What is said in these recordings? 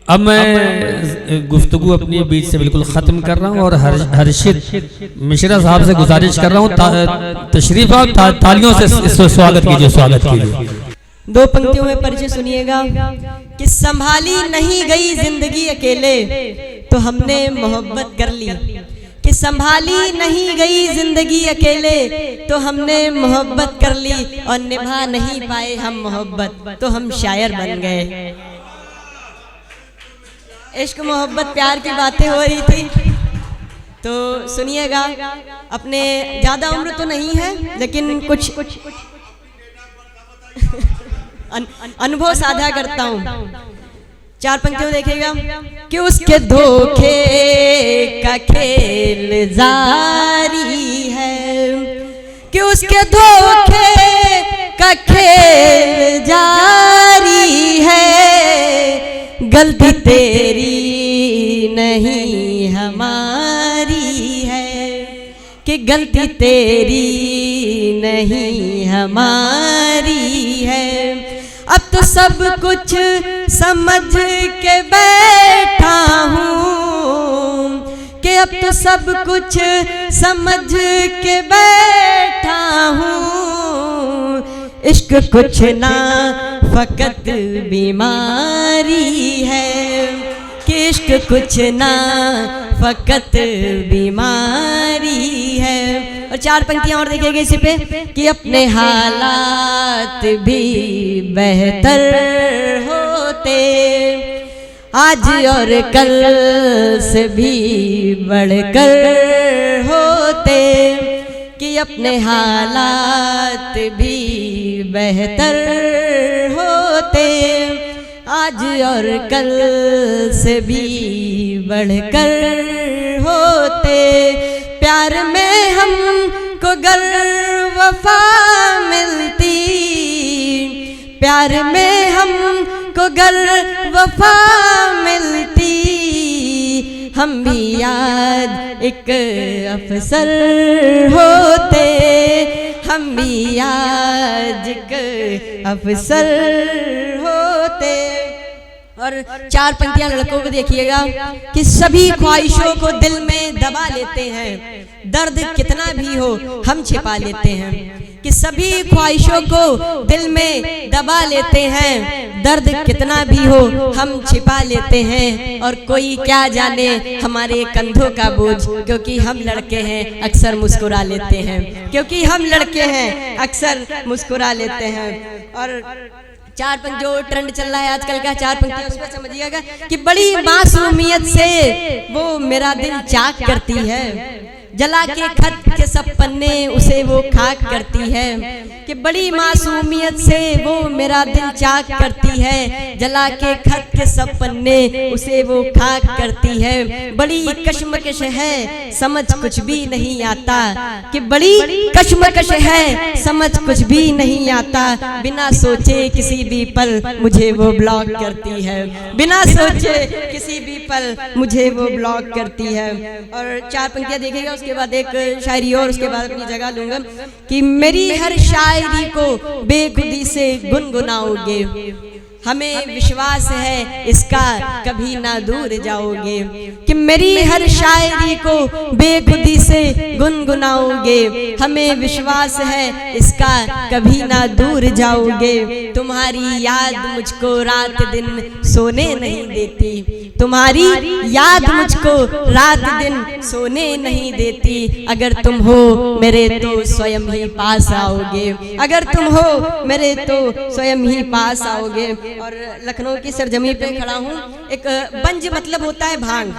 अब मैं गुफ्तगू अपनी बीच से बिल्कुल ख़त्म कर रहा हूँ और हर्षित मिश्रा साहब से गुजारिश कर रहा हूँ तशरीफ आप तालियों से स्वागत कीजिए, स्वागत कीजिए। दो पंक्तियों में परिचय सुनिएगा कि संभाली नहीं गई जिंदगी अकेले तो हमने मोहब्बत कर ली, कि संभाली नहीं गई जिंदगी अकेले तो हमने मोहब्बत कर ली, और निभा नहीं पाए हम मोहब्बत तो हम शायर बन गए। इश्क मोहब्बत प्यार की बातें हो रही थी, तो सुनिएगा। अपने ज्यादा उम्र तो नहीं है लेकिन कुछ अनुभव साझा करता हूँ। चार पंक्तियों देखिएगा कि उसके धोखे का खेल जारी है, कि उसके धोखे का खेल जारी है, गलती तेरी नहीं हमारी है, कि गलती तेरी नहीं हमारी है। अब तो सब कुछ समझ के बैठा हूँ, कि अब तो सब कुछ समझ के बैठा हूँ, इश्क कुछ ना फकत बीमारी है, कि इश्क कुछ ना फकत बीमारी है। और चार पंक्तियां और देखिएगा इसी पे कि अपने हालात भी बेहतर होते आज और कल से भी बढ़कर होते, कि अपने हालात भी बेहतर होते आज और कल से भी बढ़कर होते। प्यार में हमको गर वफा मिलती, प्यार में हमको गर वफा मिलती, हम भी आज एक अफसर होते, हम भी आज एक अफसर होते। और चार पंक्तियां लड़कों को देखिएगा कि सभी ख्वाहिशों को दिल में दबा लेते हैं, दर्द कितना भी हो हम छिपा लेते हैं, कि सभी ख्वाहिशों को दिल में दबा लेते हैं, दर्द कितना भी हो हम छिपा लेते हैं, और कोई क्या जाने हमारे कंधों का बोझ, क्योंकि हम लड़के हैं अक्सर मुस्कुरा लेते हैं, क्योंकि हम लड़के हैं अक्सर मुस्कुरा लेते हैं। और चार पंक्ति जो ट्रेंड चल रहा है आजकल का, चार पंक्ति उस पर समझिएगा कि बड़ी मासूमियत से वो मेरा दिल चाक करती है, जला के खत के सब पन्ने उसे वो खाक करती है, कि बड़ी मासूमियत से वो मेरा दिल चाक करती है, जला के खत के सब पन्ने उसे वो खाक करती है। बड़ी कश्मकश है समझ कुछ भी नहीं आता, कि बड़ी कश्मकश है समझ कुछ भी नहीं आता, बिना सोचे किसी भी पल मुझे वो ब्लॉक करती है, बिना सोचे किसी भी पल मुझे वो ब्लॉक करती है। और चार पंक्तियां देखिएगा, उसके बाद एक शायरी और उसके बाद अपनी जगह लूंगा कि मेरी हर शायरी को बेखुदी से गुनगुनाओगे, हमें विश्वास है इसका कभी ना दूर जाओगे, कि मेरी हर शायरी को बेखुदी से गुनगुनाओगे, हमें विश्वास है इसका कभी ना दूर जाओगे। तुम्हारी याद मुझको रात दिन सोने नहीं देती, तुम्हारी याद मुझको रात दिन सोने नहीं देती, अगर तुम हो मेरे तो स्वयं ही पास आओगे, अगर तुम हो मेरे तो स्वयं ही पास आओगे। और लखनऊ की सरजमी पे खड़ा हूँ, एक बंज मतलब होता है भांग,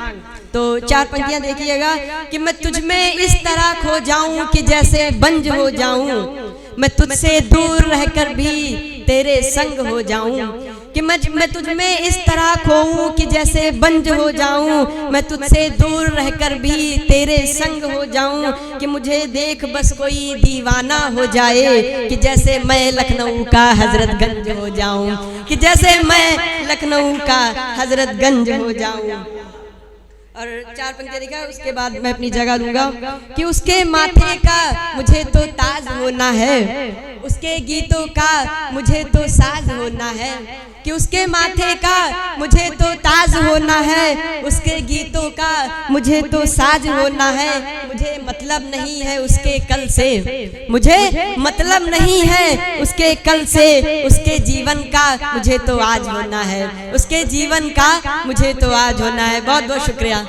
तो चार पंक्तियां देखिएगा कि मैं तुझ में इस तरह खो जाऊं कि जैसे बंज हो जाऊं, मैं तुझसे दूर रहकर भी तेरे संग हो जाऊं, कि मैं तुझ में इस तरह खोऊं कि जैसे बंज हो जाऊं, मैं तुझसे दूर रहकर भी तेरे संग हो जाऊं, कि मुझे देख बस कोई दीवाना हो जाए, कि जैसे मैं लखनऊ का हजरतगंज हो जाऊं, कि जैसे मैं लखनऊ का हजरतगंज हो जाऊं। और 4 पंक्तियां लिखा, उसके बाद मैं अपनी जगह दूंगा कि उसके माथे का मुझे तो ताज होना है, उसके गीतों का मुझे तो साज होना है, कि उसके माथे का मुझे तो ताज होना है, उसके गीतों का मुझे तो साज होना है। मुझे मतलब नहीं है उसके कल से, मुझे मतलब नहीं है उसके कल से, उसके जीवन का मुझे तो आज होना है, उसके जीवन का मुझे तो आज होना है। बहुत बहुत शुक्रिया।